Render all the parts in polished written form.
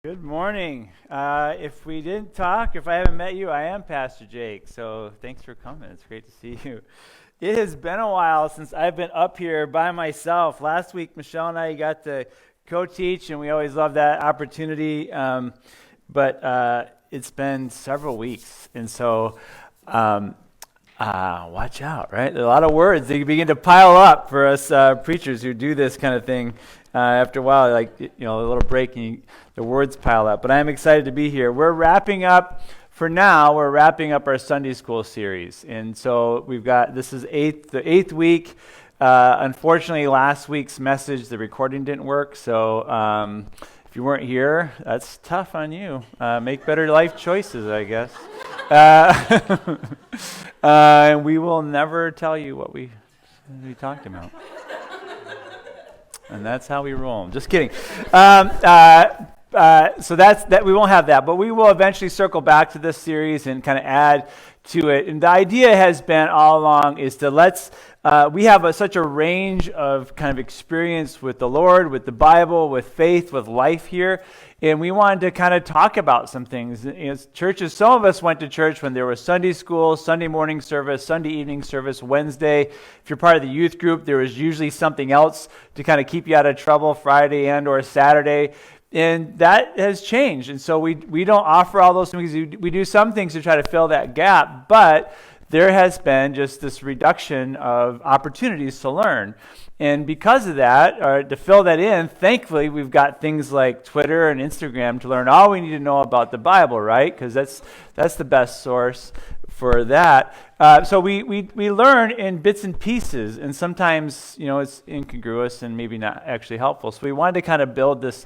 Good morning. If we didn't talk, if I haven't met you, I am Pastor Jake, so thanks for coming. It's great to see you. It has been a while since I've been up here by myself. Last week, Michelle and I got to co-teach, and we always love that opportunity, but it's been several weeks, and so watch out, right? There are a lot of words. They begin to pile up for us preachers who do this kind of thing. After a while, a little break, and the words pile up. But I'm excited to be here. We're wrapping up our Sunday school series. And so this is the eighth week. Unfortunately, last week's message, the recording didn't work. So if you weren't here, that's tough on you. Make better life choices, I guess. And we will never tell you what we talked about. And that's how we roll. Just kidding. So that's that. We won't have that, but we will eventually circle back to this series and kind of add to it. And the idea has been all along is to we have such a range of kind of experience with the Lord, with the Bible, with faith, with life here. And we wanted to kind of talk about some things. Churches, some of us went to church when there was Sunday school, Sunday morning service, Sunday evening service, Wednesday. If you're part of the youth group, there was usually something else to kind of keep you out of trouble Friday and or Saturday. And that has changed. And so we don't offer all those things. We do some things to try to fill that gap, but there has been just this reduction of opportunities to learn. And because of that, or to fill that in, thankfully, we've got things like Twitter and Instagram to learn all we need to know about the Bible, right? Because that's the best source for that. So we learn in bits and pieces, and sometimes, it's incongruous and maybe not actually helpful. So we wanted to kind of build this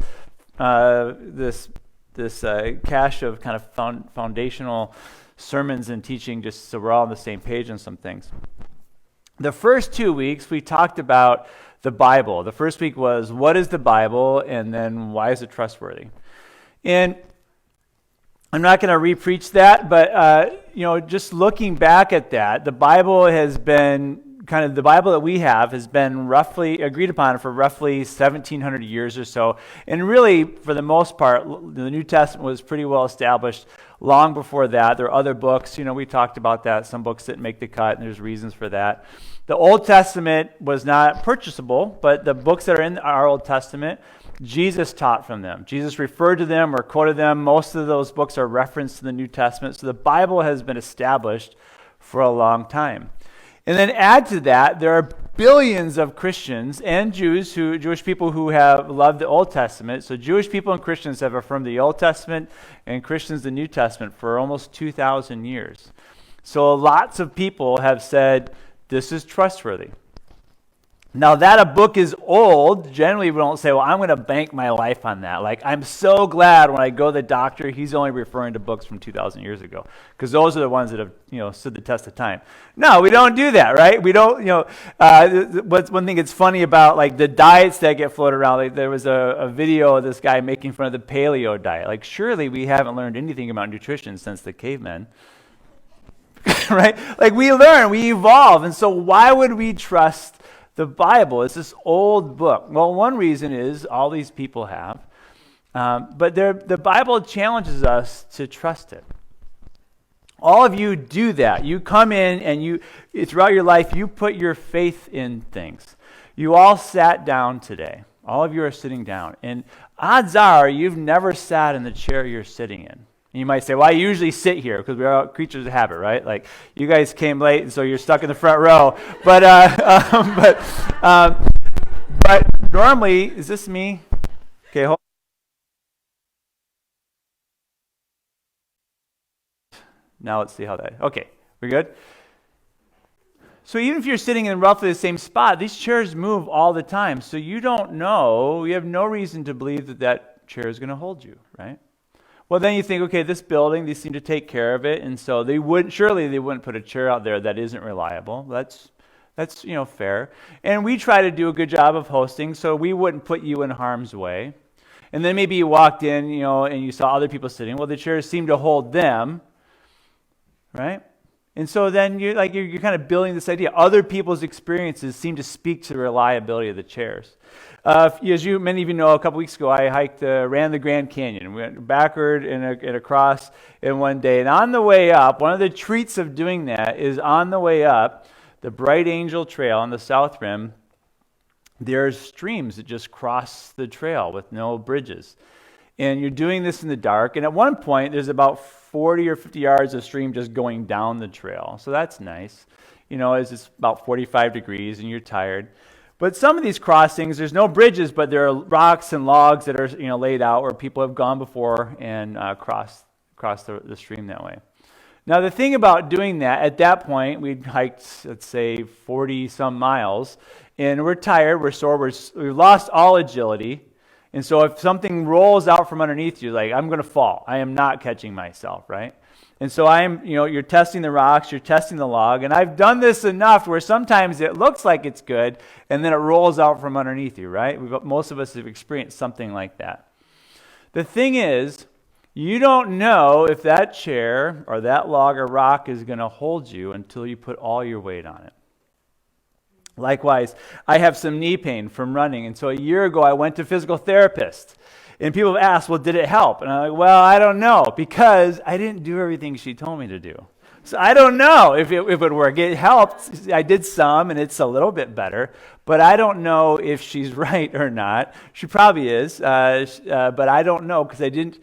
cache of kind of foundational sermons and teaching, just so we're all on the same page on some things. The first 2 weeks, we talked about the Bible. The first week was, what is the Bible? And then, why is it trustworthy? And I'm not going to re-preach that, but, just looking back at that, the Bible that we have has been roughly agreed upon for roughly 1,700 years or so. And really, for the most part, the New Testament was pretty well established long before that. There are other books, we talked about that, some books didn't make the cut, and there's reasons for that. The Old Testament was not purchasable, but the books that are in our Old Testament, Jesus taught from them. Jesus referred to them or quoted them. Most of those books are referenced in the New Testament. So the Bible has been established for a long time. And then add to that, there are billions of Christians and Jewish people who have loved the Old Testament. So Jewish people and Christians have affirmed the Old Testament and Christians the New Testament for almost 2,000 years. So lots of people have said, this is trustworthy. Now that a book is old, generally we don't say, well, I'm going to bank my life on that. Like, I'm so glad when I go to the doctor, he's only referring to books from 2,000 years ago, because those are the ones that have, stood the test of time. No, we don't do that, right? We don't, what's one thing that's funny about, like, the diets that get floated around, like, there was a video of this guy making fun of the paleo diet. Like, surely we haven't learned anything about nutrition since the cavemen. Right? Like, we learn, we evolve, and so why would we trust the Bible? It's this old book. Well, one reason is all these people have, but the Bible challenges us to trust it. All of you do that. You come in and throughout your life, you put your faith in things. You all sat down today. All of you are sitting down, and odds are you've never sat in the chair you're sitting in. And you might say, well, I usually sit here because we're all creatures of habit, right? Like, you guys came late, and so you're stuck in the front row. But normally, is this me? Okay, hold on. Now let's see how that, okay, we good? So even if you're sitting in roughly the same spot, these chairs move all the time. So you have no reason to believe that chair is going to hold you, right? Well, then you think, okay, this building, they seem to take care of it, and so they wouldn't put a chair out there that isn't reliable. That's fair. And we try to do a good job of hosting, so we wouldn't put you in harm's way. And then maybe you walked in, and you saw other people sitting. Well, the chairs seem to hold them, right? And so then you're kind of building this idea. Other people's experiences seem to speak to the reliability of the chairs. As many of you know, a couple weeks ago, I ran the Grand Canyon. We went backward and across in one day. And on the way up, one of the treats of doing that is on the way up, the Bright Angel Trail on the South Rim, there's streams that just cross the trail with no bridges. And you're doing this in the dark. And at one point, there's about 40 or 50 yards of stream just going down the trail. So that's nice. As it's about 45 degrees and you're tired. But some of these crossings, there's no bridges, but there are rocks and logs that are laid out where people have gone before and crossed the stream that way. Now, the thing about doing that, at that point, we'd hiked, let's say, 40-some miles, and we're tired, we're sore, we've lost all agility. And so if something rolls out from underneath you, like, I'm going to fall. I am not catching myself, right? And so you're testing the rocks, you're testing the log, and I've done this enough where sometimes it looks like it's good, and then it rolls out from underneath you, right? Most of us have experienced something like that. The thing is, you don't know if that chair or that log or rock is going to hold you until you put all your weight on it. Likewise, I have some knee pain from running, and so a year ago I went to a physical therapist. And people have asked, well, did it help? And I'm like, well, I don't know, because I didn't do everything she told me to do. So I don't know if it would work. It helped. I did some, and it's a little bit better. But I don't know if she's right or not. She probably is, but I don't know because I didn't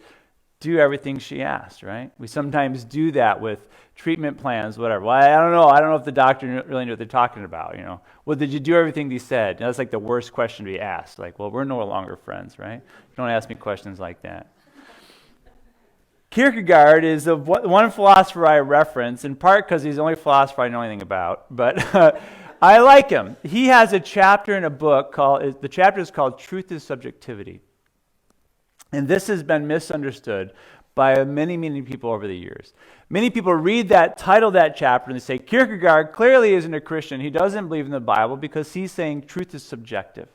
do everything she asked, right? We sometimes do that with treatment plans, whatever. Well, I don't know. I don't know if the doctor really knew what they're talking about, Well, did you do everything he said? That's like the worst question to be asked. Like, well, we're no longer friends, right? Don't ask me questions like that. Kierkegaard is the one philosopher I reference, in part because he's the only philosopher I know anything about, but I like him. He has a chapter in a book the chapter is called Truth is Subjectivity. And this has been misunderstood by many, many people over the years. Many people read that, title that chapter, and they say, Kierkegaard clearly isn't a Christian. He doesn't believe in the Bible because he's saying truth is subjective.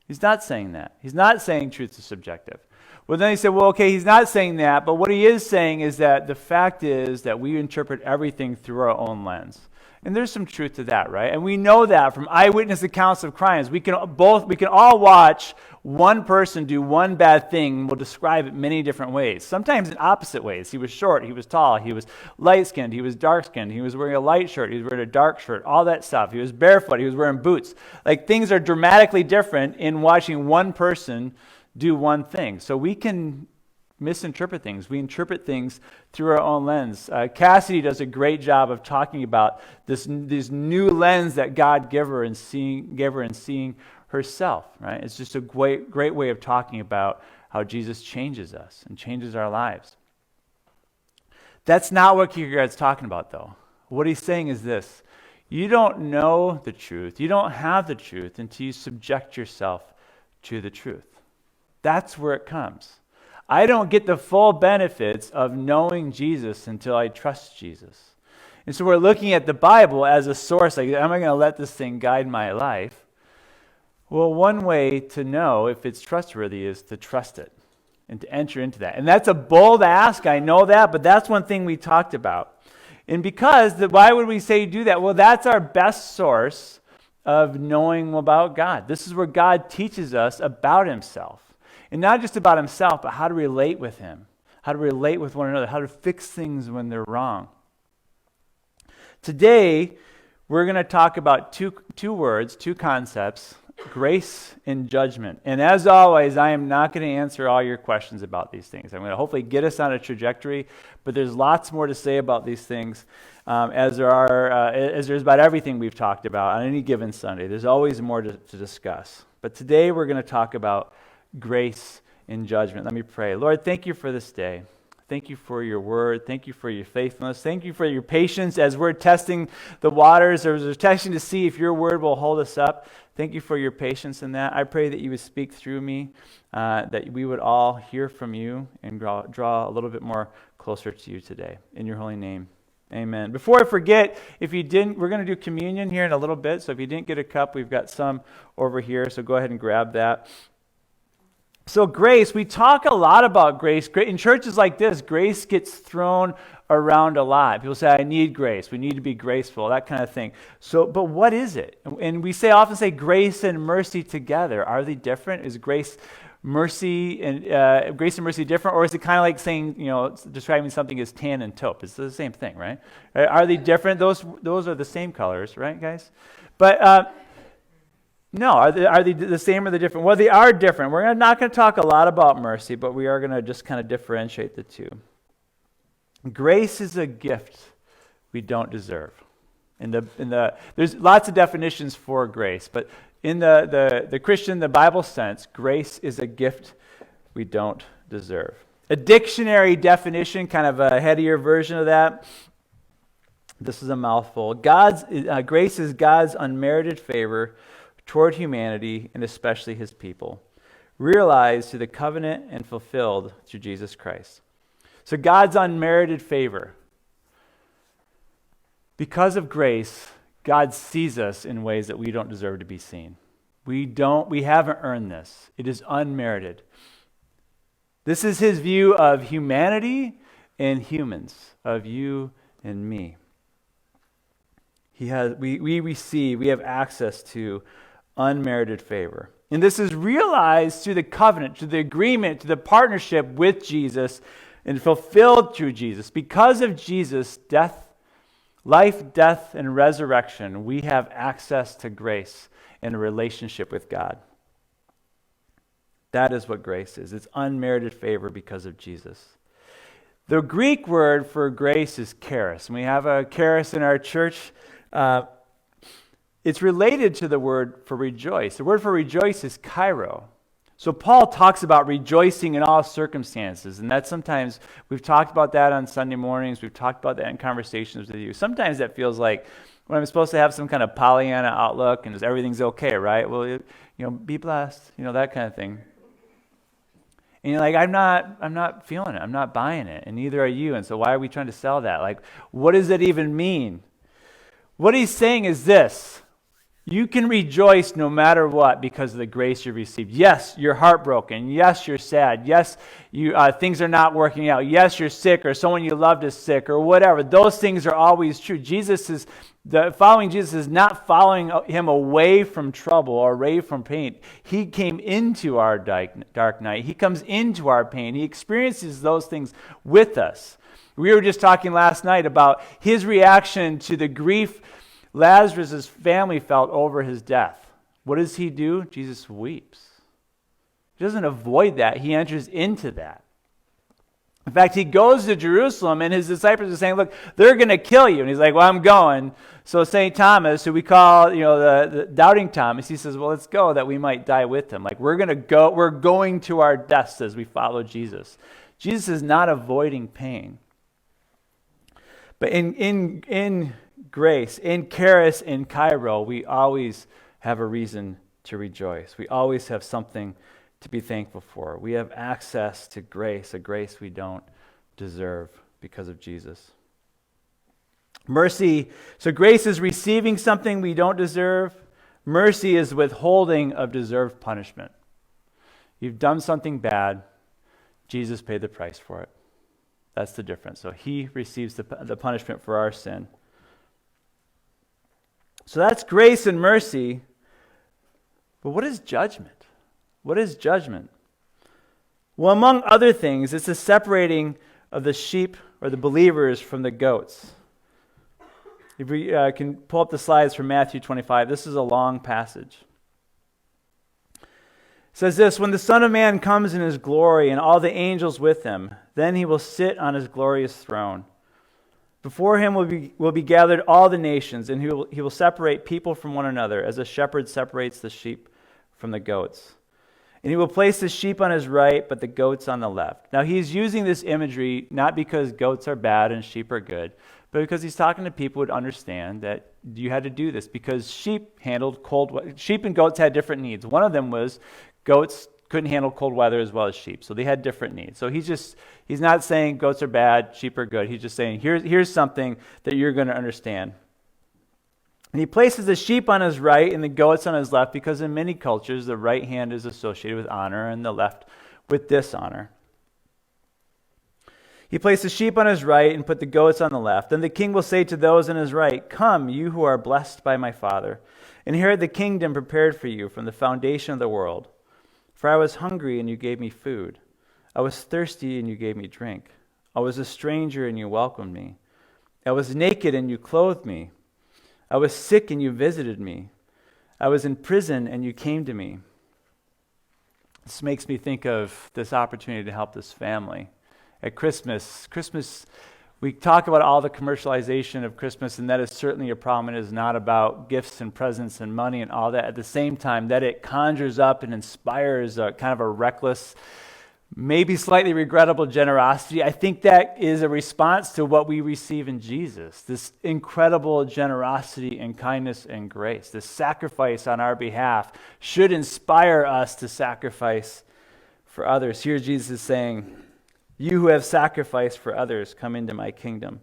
He's not saying that. He's not saying truth is subjective. Well, then he said, well, okay, he's not saying that, but what he is saying is that the fact is that we interpret everything through our own lens. And there's some truth to that, right? And we know that from eyewitness accounts of crimes. We can all watch one person do one bad thing, and we'll describe it many different ways. Sometimes in opposite ways. He was short, he was tall, he was light-skinned, he was dark-skinned, he was wearing a light shirt, he was wearing a dark shirt, all that stuff. He was barefoot, he was wearing boots. Like, things are dramatically different in watching one person do one thing. So we can misinterpret things. We interpret things through our own lens. Cassidy does a great job of talking about this new lens that God gave her and seeing herself. Right? It's just a great way of talking about how Jesus changes us and changes our lives. That's not what Kierkegaard's talking about, though. What he's saying is this: you don't know the truth, you don't have the truth until you subject yourself to the truth. That's where it comes. I don't get the full benefits of knowing Jesus until I trust Jesus. And so we're looking at the Bible as a source. Like, am I going to let this thing guide my life? Well, one way to know if it's trustworthy is to trust it and to enter into that. And that's a bold ask, I know that, but that's one thing we talked about. And why would we say do that? Well, that's our best source of knowing about God. This is where God teaches us about himself. And not just about himself, but how to relate with him, how to relate with one another, how to fix things when they're wrong. Today, we're going to talk about two words, two concepts, grace and judgment. And as always, I am not going to answer all your questions about these things. I'm going to hopefully get us on a trajectory, but there's lots more to say about these things as there's about everything we've talked about on any given Sunday. There's always more to discuss. But today, we're going to talk about grace and judgment. Let me pray. Lord, thank you for this day. Thank you for your word. Thank you for your faithfulness. Thank you for your patience as we're testing the waters, or as we're testing to see if your word will hold us up. Thank you for your patience in that. I pray that you would speak through me, that we would all hear from you and draw a little bit more closer to you today. In your holy name, amen. Before I forget, we're going to do communion here in a little bit. So if you didn't get a cup, we've got some over here. So go ahead and grab that. So grace, we talk a lot about grace. In churches like this, grace gets thrown around a lot. People say, I need grace. We need to be graceful, that kind of thing. So, but what is it? And we often say grace and mercy together. Are they different? Is grace and mercy different? Or is it kind of like saying, describing something as tan and taupe? It's the same thing, right? Are they different? Those are the same colors, right, guys? But no, are they the same or the different? Well, they are different. We're not going to talk a lot about mercy, but we are going to just kind of differentiate the two. Grace is a gift we don't deserve. There's lots of definitions for grace, but in the Christian, the Bible sense, grace is a gift we don't deserve. A dictionary definition, kind of a headier version of that. This is a mouthful. Grace is God's unmerited favor toward humanity and especially his people, realized through the covenant and fulfilled through Jesus Christ. So God's unmerited favor. Because of grace, God sees us in ways that we don't deserve to be seen. We haven't earned this. It is unmerited. This is his view of humanity and humans, of you and me. We have access to unmerited favor. And this is realized through the covenant, through the agreement, through the partnership with Jesus, and fulfilled through Jesus. Because of Jesus' life, death, and resurrection, we have access to grace and a relationship with God. That is what grace is. It's unmerited favor because of Jesus. The Greek word for grace is charis. And we have a charis in our church. It's related to the word for rejoice. The word for rejoice is chairo. So Paul talks about rejoicing in all circumstances, and that's sometimes, we've talked about that on Sunday mornings, we've talked about that in conversations with you. Sometimes that feels like, when I'm supposed to have some kind of Pollyanna outlook, and everything's okay, right? Well, be blessed, that kind of thing. And you're like, I'm not feeling it, I'm not buying it, and neither are you, and so why are we trying to sell that? Like, what does it even mean? What he's saying is this: you can rejoice no matter what because of the grace you received. Yes, you're heartbroken. Yes, you're sad. Yes, things are not working out. Yes, you're sick, or someone you loved is sick, or whatever. Those things are always true. Following Jesus is not following him away from trouble or away from pain. He came into our dark night. He comes into our pain. He experiences those things with us. We were just talking last night about his reaction to the grief Lazarus' family felt over his death. What does he do? Jesus weeps. He doesn't avoid that. He enters into that. In fact, he goes to Jerusalem, and his disciples are saying, look, they're going to kill you. And he's like, well, I'm going. So St. Thomas, who we call the doubting Thomas, he says, well, let's go that we might die with him. Like, we're going to our deaths as we follow Jesus. Jesus is not avoiding pain. But in grace, in charis, in chairo, we always have a reason to rejoice. We always have something to be thankful for. We have access to grace, a grace we don't deserve because of Jesus. Mercy, so grace is receiving something we don't deserve. Mercy is withholding of deserved punishment. You've done something bad, Jesus paid the price for it. That's the difference. So he receives the punishment for our sin. So that's grace and mercy. But what is judgment? What is judgment? Well, among other things, it's the separating of the sheep or the believers from the goats. If we can pull up the slides from Matthew 25, this is a long passage. It says this: when the Son of Man comes in his glory and all the angels with him, then he will sit on his glorious throne. Before him will be gathered all the nations, and he will separate people from one another, as a shepherd separates the sheep from the goats. And he will place the sheep on his right, but the goats on the left. Now he's using this imagery not because goats are bad and sheep are good, but because he's talking to people who would understand that you had to do this because sheep handled cold weather. Sheep and goats had different needs. One of them was goats couldn't handle cold weather as well as sheep, so they had different needs. So he's not saying goats are bad, sheep are good. He's just saying here's something that you're going to understand. And he places the sheep on his right and the goats on his left, because in many cultures the right hand is associated with honor and the left with dishonor. He placed the sheep on his right and put the goats on the left. Then the king will say to those on his right, "Come, you who are blessed by my Father, inherit the kingdom prepared for you from the foundation of the world. For I was hungry, and you gave me food. I was thirsty, and you gave me drink. I was a stranger, and you welcomed me. I was naked, and you clothed me. I was sick, and you visited me. I was in prison, and you came to me." This makes me think of this opportunity to help this family. At Christmas, we talk about all the commercialization of Christmas, and that is certainly a problem. It is not about gifts and presents and money and all that. At the same time, that it conjures up and inspires a kind of a reckless, maybe slightly regrettable generosity. I think that is a response to what we receive in Jesus, this incredible generosity and kindness and grace. This sacrifice on our behalf should inspire us to sacrifice for others. Here Jesus is saying, "You who have sacrificed for others, come into my kingdom.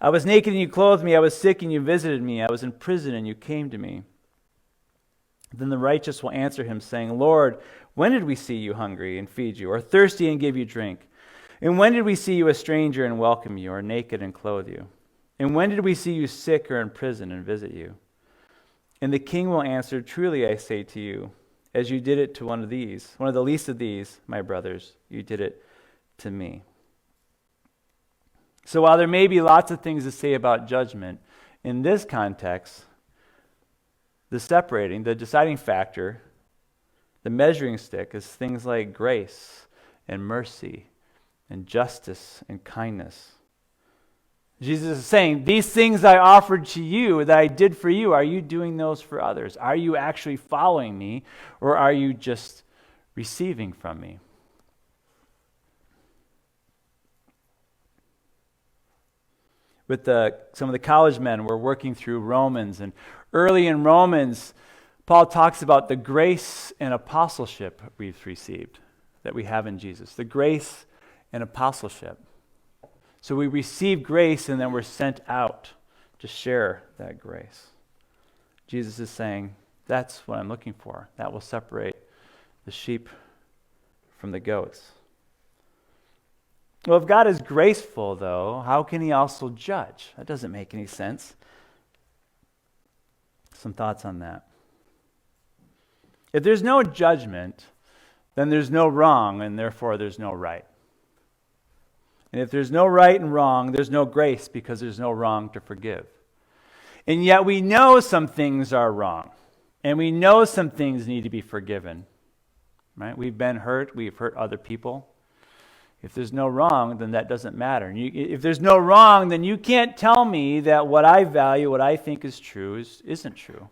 I was naked and you clothed me. I was sick and you visited me. I was in prison and you came to me." Then the righteous will answer him, saying, "Lord, when did we see you hungry and feed you, or thirsty and give you drink? And when did we see you a stranger and welcome you, or naked and clothe you? And when did we see you sick or in prison and visit you?" And the king will answer, "Truly I say to you, as you did it to one of the least of these, my brothers, you did it to me." So while there may be lots of things to say about judgment, in this context, the deciding factor, the measuring stick is things like grace and mercy and justice and kindness. Jesus is saying, these things I offered to you, that I did for you, are you doing those for others? Are you actually following me, or are you just receiving from me? With some of the college men, we're working through Romans, and early in Romans, Paul talks about the grace and apostleship we've received, that we have in Jesus. The grace and apostleship. So we receive grace and then we're sent out to share that grace. Jesus is saying, that's what I'm looking for. That will separate the sheep from the goats. Well, if God is graceful, though, how can he also judge? That doesn't make any sense. Some thoughts on that. If there's no judgment, then there's no wrong, and therefore there's no right. And if there's no right and wrong, there's no grace, because there's no wrong to forgive. And yet we know some things are wrong, and we know some things need to be forgiven. Right? We've been hurt. We've hurt other people. If there's no wrong, then that doesn't matter. If there's no wrong, then you can't tell me that what I value, what I think is true, isn't true.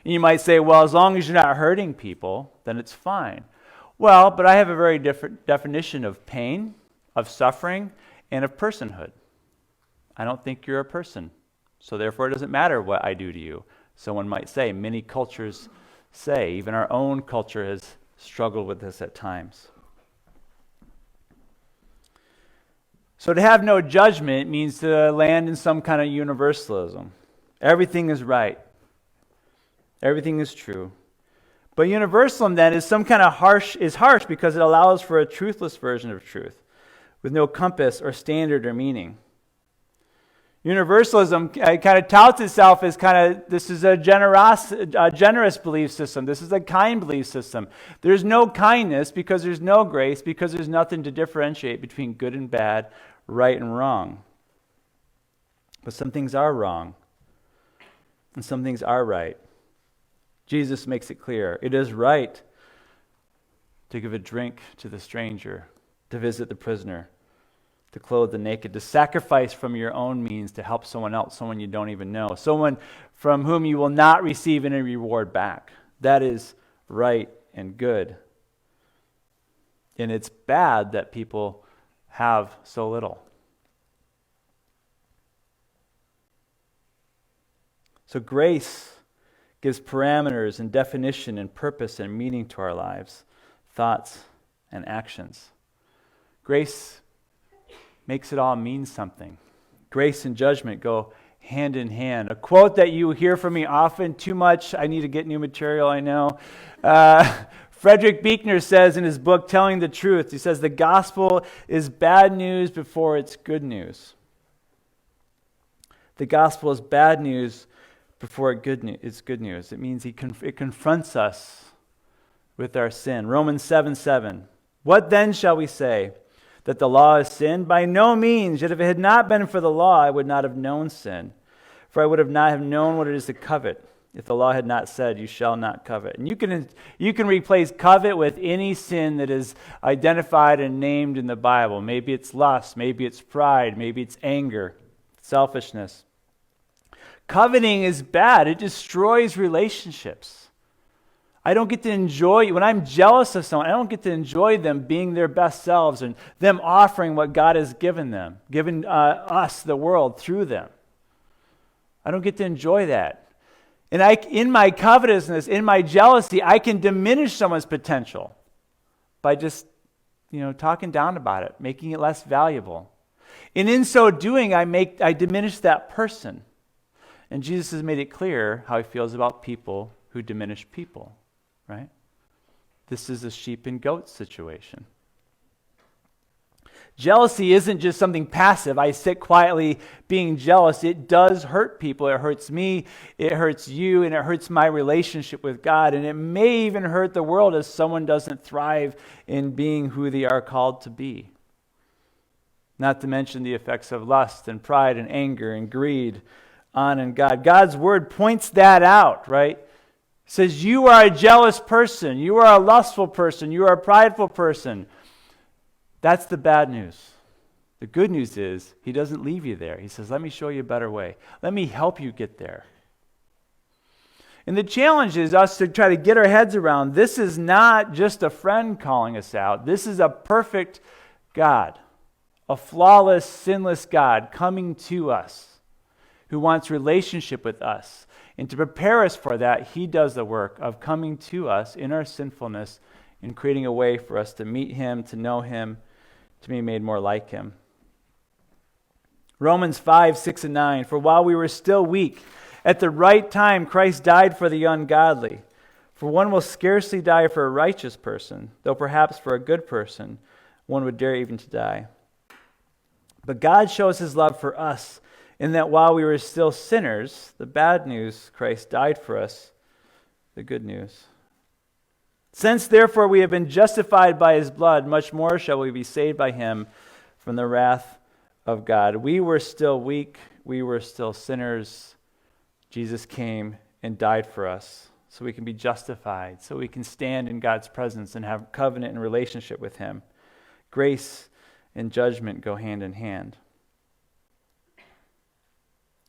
And you might say, well, as long as you're not hurting people, then it's fine. Well, but I have a very different definition of pain, of suffering, and of personhood. I don't think you're a person, so therefore it doesn't matter what I do to you. Someone might say, many cultures say, even our own culture has struggled with this at times. So to have no judgment means to land in some kind of universalism. Everything is right. Everything is true. But universalism then is some kind of harsh because it allows for a truthless version of truth with no compass or standard or meaning. Universalism kind of touts itself as this is a generous belief system. This is a kind belief system. There's no kindness because there's no grace, because there's nothing to differentiate between good and bad, right and wrong. But some things are wrong, and some things are right. Jesus makes it clear. It is right to give a drink to the stranger, to visit the prisoner, to clothe the naked, to sacrifice from your own means to help someone else, someone you don't even know, someone from whom you will not receive any reward back. That is right and good. And it's bad that people have so little. So grace gives parameters and definition and purpose and meaning to our lives, thoughts and actions. Grace makes it all mean something. Grace and judgment go hand in hand. A quote that you hear from me often, too much, I need to get new material, I know. Frederick Buechner says in his book, Telling the Truth, he says, the gospel is bad news before it's good news. The gospel is bad news before it's good news. It means it confronts us with our sin. Romans 7:7. What then shall we say? That the law is sin? By no means. Yet if it had not been for the law, I would not have known sin. For I would not have known what it is to covet, if the law had not said, you shall not covet. And you can replace covet with any sin that is identified and named in the Bible. Maybe it's lust, maybe it's pride, maybe it's anger, selfishness. Coveting is bad. It destroys relationships. I don't get to enjoy, when I'm jealous of someone, I don't get to enjoy them being their best selves and them offering what God has given them, given us, the world, through them. I don't get to enjoy that. And in my covetousness, in my jealousy, I can diminish someone's potential by just, talking down about it, making it less valuable. And in so doing, I diminish that person. And Jesus has made it clear how he feels about people who diminish people. Right? This is a sheep and goat situation. Jealousy isn't just something passive. I sit quietly being jealous. It does hurt people. It hurts me, it hurts you, and it hurts my relationship with God. And it may even hurt the world if someone doesn't thrive in being who they are called to be. Not to mention the effects of lust and pride and anger and greed on in God. God's word points that out, right? Says you are a jealous person, you are a lustful person, you are a prideful person. That's the bad news. The good news is he doesn't leave you there. He says, let me show you a better way. Let me help you get there. And the challenge is us to try to get our heads around, this is not just a friend calling us out. This is a perfect God, a flawless, sinless God coming to us who wants relationship with us. And to prepare us for that, he does the work of coming to us in our sinfulness and creating a way for us to meet him, to know him, to be made more like him. Romans 5:6-9, for while we were still weak, at the right time Christ died for the ungodly. For one will scarcely die for a righteous person, though perhaps for a good person one would dare even to die. But God shows his love for us, in that while we were still sinners, the bad news, Christ died for us, the good news. Since therefore we have been justified by his blood, much more shall we be saved by him from the wrath of God. We were still weak, we were still sinners. Jesus came and died for us so we can be justified, so we can stand in God's presence and have covenant and relationship with him. Grace and judgment go hand in hand.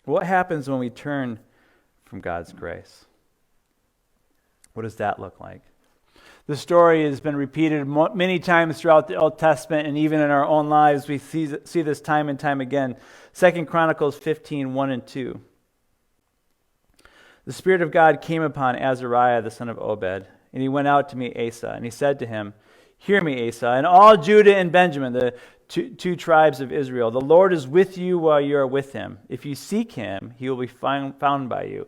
What happens when we turn from God's grace? What does that look like? The story has been repeated many times throughout the Old Testament, and even in our own lives, we see this time and time again. 2 Chronicles 15:1-2. The Spirit of God came upon Azariah, the son of Obed, and he went out to meet Asa, and he said to him, hear me, Asa, and all Judah and Benjamin, the two tribes of Israel. The Lord is with you while you are with him. If you seek him, he will be found by you.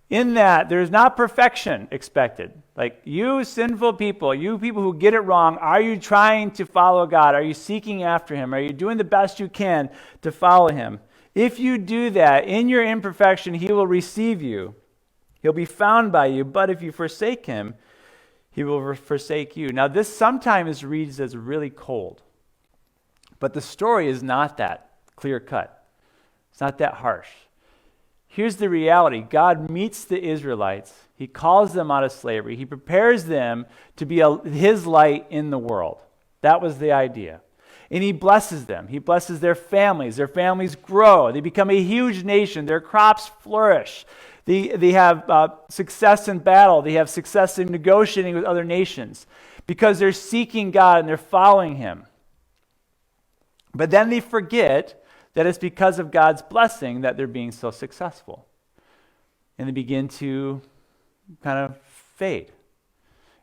In that, there's not perfection expected. Like, you sinful people, you people who get it wrong, are you trying to follow God? Are you seeking after him? Are you doing the best you can to follow him? If you do that, in your imperfection, he will receive you. He'll be found by you. But if you forsake him, he will forsake you. Now, this sometimes reads as really cold. But the story is not that clear-cut. It's not that harsh. Here's the reality. God meets the Israelites. He calls them out of slavery. He prepares them to be his light in the world. That was the idea. And he blesses them. He blesses their families. Their families grow. They become a huge nation. Their crops flourish. They have success in battle. They have success in negotiating with other nations because they're seeking God and they're following him. But then they forget that it's because of God's blessing that they're being so successful. And they begin to kind of fade.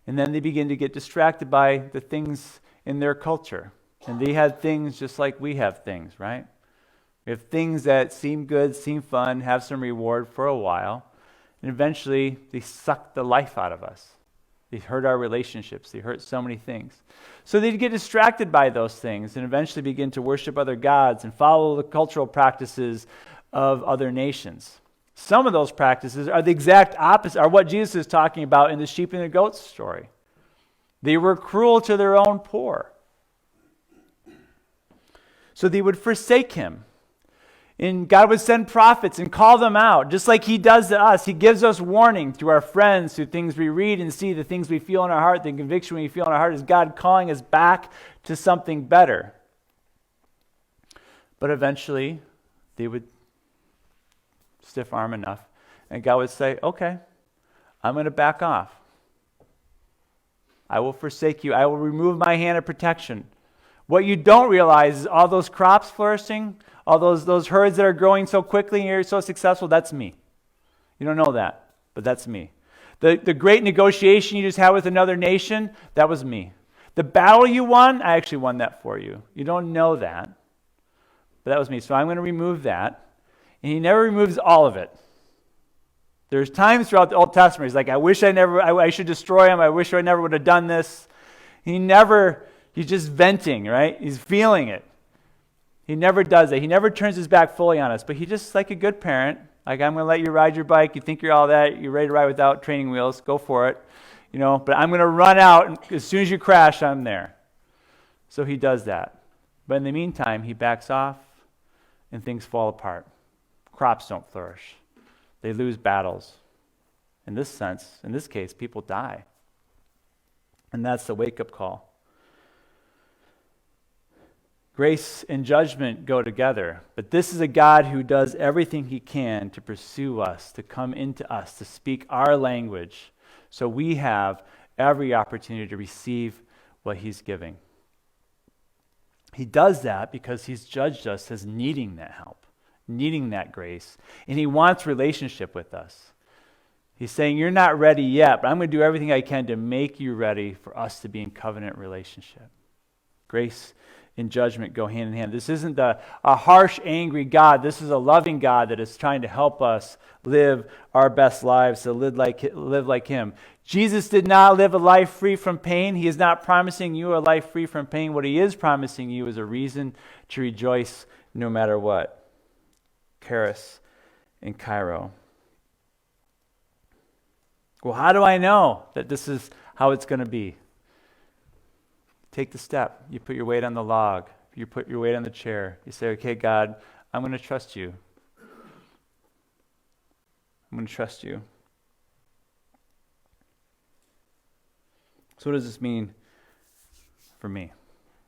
And then they begin to get distracted by the things in their culture. And they had things just like we have things, right? We have things that seem good, seem fun, have some reward for a while, and eventually they suck the life out of us. They hurt our relationships. They hurt so many things. So they'd get distracted by those things and eventually begin to worship other gods and follow the cultural practices of other nations. Some of those practices are the exact opposite, are what Jesus is talking about in the sheep and the goats story. They were cruel to their own poor. So they would forsake him. And God would send prophets and call them out, just like he does to us. He gives us warning through our friends, through things we read and see, the things we feel in our heart, the conviction we feel in our heart is God calling us back to something better. But eventually, they would stiff arm enough, and God would say, okay, I'm going to back off. I will forsake you. I will remove my hand of protection. What you don't realize is all those crops flourishing, all those herds that are growing so quickly and you're so successful, that's me. You don't know that, but that's me. The great negotiation you just had with another nation, that was me. The battle you won, I actually won that for you. You don't know that, but that was me. So I'm going to remove that. And he never removes all of it. There's times throughout the Old Testament, he's like, I should destroy him. I wish I never would have done this. He's just venting, right? He's feeling it. He never does it. He never turns his back fully on us, but he's just like a good parent. Like, I'm going to let you ride your bike. You think you're all that. You're ready to ride without training wheels. Go for it. But I'm going to run out, and as soon as you crash, I'm there. So he does that. But in the meantime, he backs off, and things fall apart. Crops don't flourish. They lose battles. In this case, people die. And that's the wake-up call. Grace and judgment go together, but this is a God who does everything he can to pursue us, to come into us, to speak our language, so we have every opportunity to receive what he's giving. He does that because he's judged us as needing that help, needing that grace, and he wants relationship with us. He's saying, you're not ready yet, but I'm going to do everything I can to make you ready for us to be in covenant relationship. Grace and judgment go hand in hand. This isn't a harsh, angry God. This is a loving God that is trying to help us live our best lives, to live like him. Jesus did not live a life free from pain. He is not promising you a life free from pain. What he is promising you is a reason to rejoice no matter what. Charis and Cairo. Well, how do I know that this is how it's going to be? Take the step. You put your weight on the log. You put your weight on the chair. You say, okay, God, I'm going to trust you. I'm going to trust you. So what does this mean for me?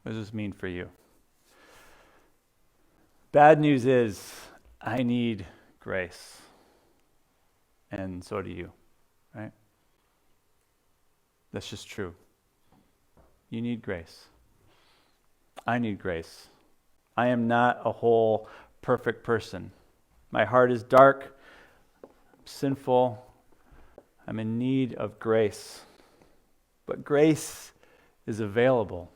What does this mean for you? Bad news is I need grace. And so do you, right? That's just true. You need grace. I need grace. I am not a whole, perfect person. My heart is dark, sinful. I'm in need of grace. But grace is available.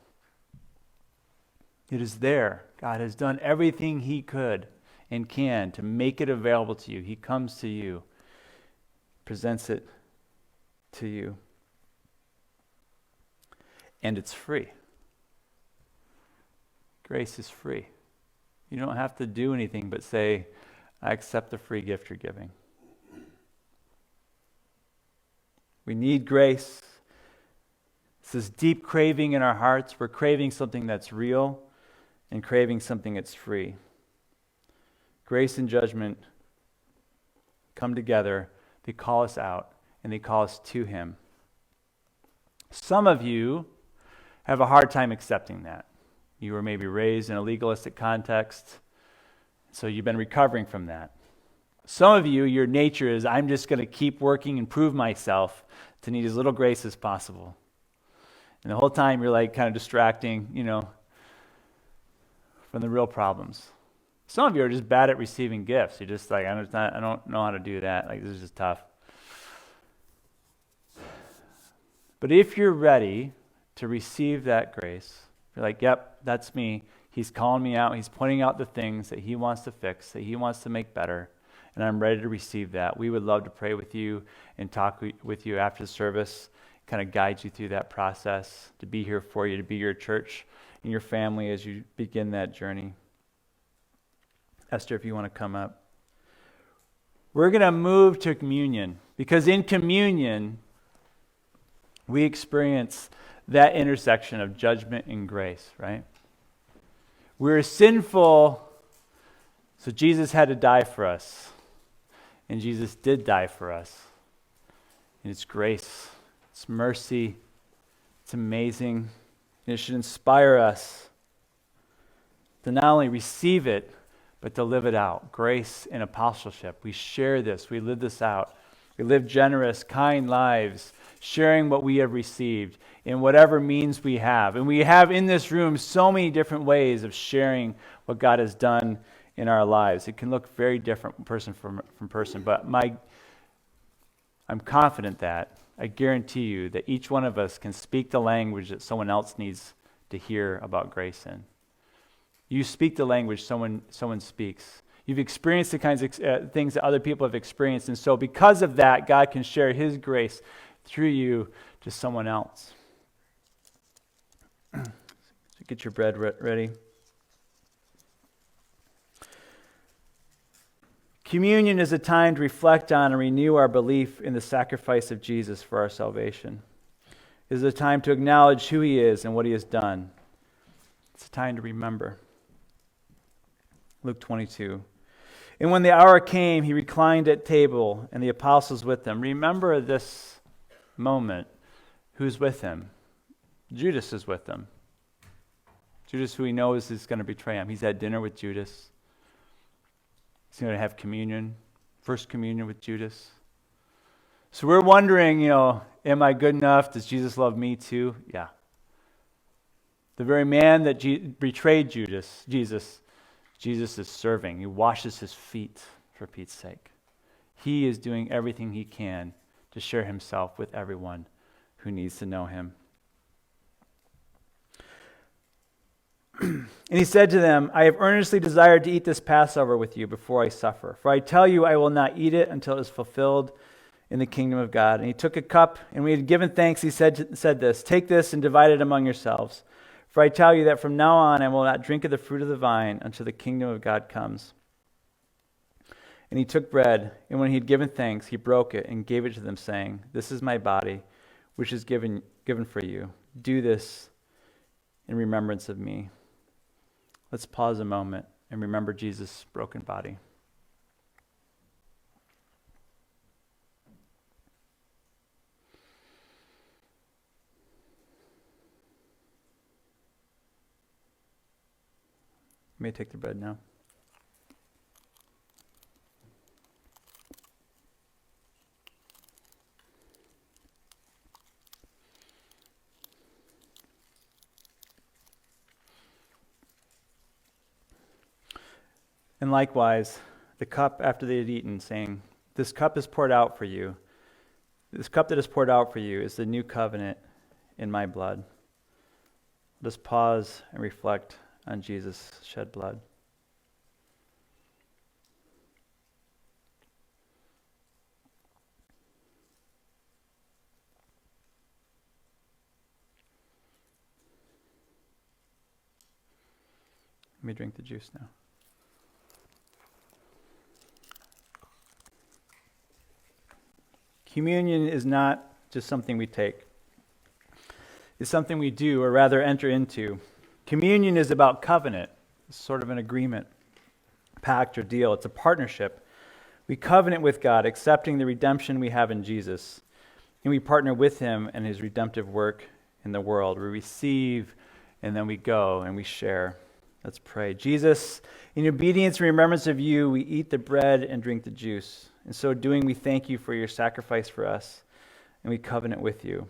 It is there. God has done everything he could and can to make it available to you. He comes to you, presents it to you. And it's free. Grace is free. You don't have to do anything but say, I accept the free gift you're giving. We need grace. It's this deep craving in our hearts. We're craving something that's real and craving something that's free. Grace and judgment come together. They call us out and they call us to him. Some of you have a hard time accepting that. You were maybe raised in a legalistic context, so you've been recovering from that. Some of you, your nature is, I'm just going to keep working and prove myself to need as little grace as possible. And the whole time you're like kind of distracting, from the real problems. Some of you are just bad at receiving gifts. You're just like, I don't know how to do that. Like, this is just tough. But if you're ready to receive that grace, you're like, yep, that's me. He's calling me out. He's pointing out the things that he wants to fix, that he wants to make better, and I'm ready to receive that. We would love to pray with you and talk with you after the service, kind of guide you through that process, to be here for you, to be your church and your family as you begin that journey. Esther, if you want to come up. We're going to move to communion, because in communion, we experience that intersection of judgment and grace, right? We're sinful, so Jesus had to die for us. And Jesus did die for us. And it's grace, it's mercy, it's amazing. And it should inspire us to not only receive it, but to live it out. Grace and apostleship. We share this, we live this out. We live generous, kind lives, sharing what we have received in whatever means we have. And we have in this room so many different ways of sharing what God has done in our lives. It can look very different person from person, but I'm confident that, I guarantee you, that each one of us can speak the language that someone else needs to hear about grace in. You speak the language someone speaks. You've experienced the kinds of things that other people have experienced, and so because of that, God can share his grace through you to someone else. So get your bread ready. Communion is a time to reflect on and renew our belief in the sacrifice of Jesus for our salvation. It is a time to acknowledge who he is and what he has done. It's a time to remember. Luke 22. And when the hour came, he reclined at table, and the apostles with him. Remember this moment. Who's with him? Judas is with him. Judas, who he knows is going to betray him. He's had dinner with Judas. He's going to have communion, first communion with Judas. So we're wondering, am I good enough? Does Jesus love me too? Yeah. The very man that betrayed Jesus is serving. He washes his feet for Pete's sake. He is doing everything he can to share himself with everyone who needs to know him. And he said to them, I have earnestly desired to eat this Passover with you before I suffer. For I tell you, I will not eat it until it is fulfilled in the kingdom of God. And he took a cup, and when he had given thanks, he said this, take this and divide it among yourselves. For I tell you that from now on I will not drink of the fruit of the vine until the kingdom of God comes. And he took bread, and when he had given thanks, he broke it and gave it to them, saying, this is my body, which is given for you. Do this in remembrance of me. Let's pause a moment and remember Jesus' broken body. You may take the bread now. And likewise, the cup after they had eaten, saying, this cup is poured out for you. This cup that is poured out for you is the new covenant in my blood. Let us pause and reflect on Jesus' shed blood. Let me drink the juice now. Communion is not just something we take. It's something we do, or rather enter into. Communion is about covenant. It's sort of an agreement, pact, or deal. It's a partnership. We covenant with God, accepting the redemption we have in Jesus. And we partner with him in his redemptive work in the world. We receive, and then we go, and we share. Let's pray. Jesus, in obedience and remembrance of you, we eat the bread and drink the juice. In so doing, we thank you for your sacrifice for us, and we covenant with you.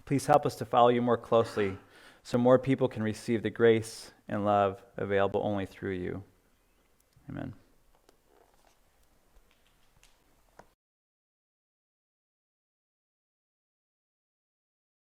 Please help us to follow you more closely so more people can receive the grace and love available only through you. Amen.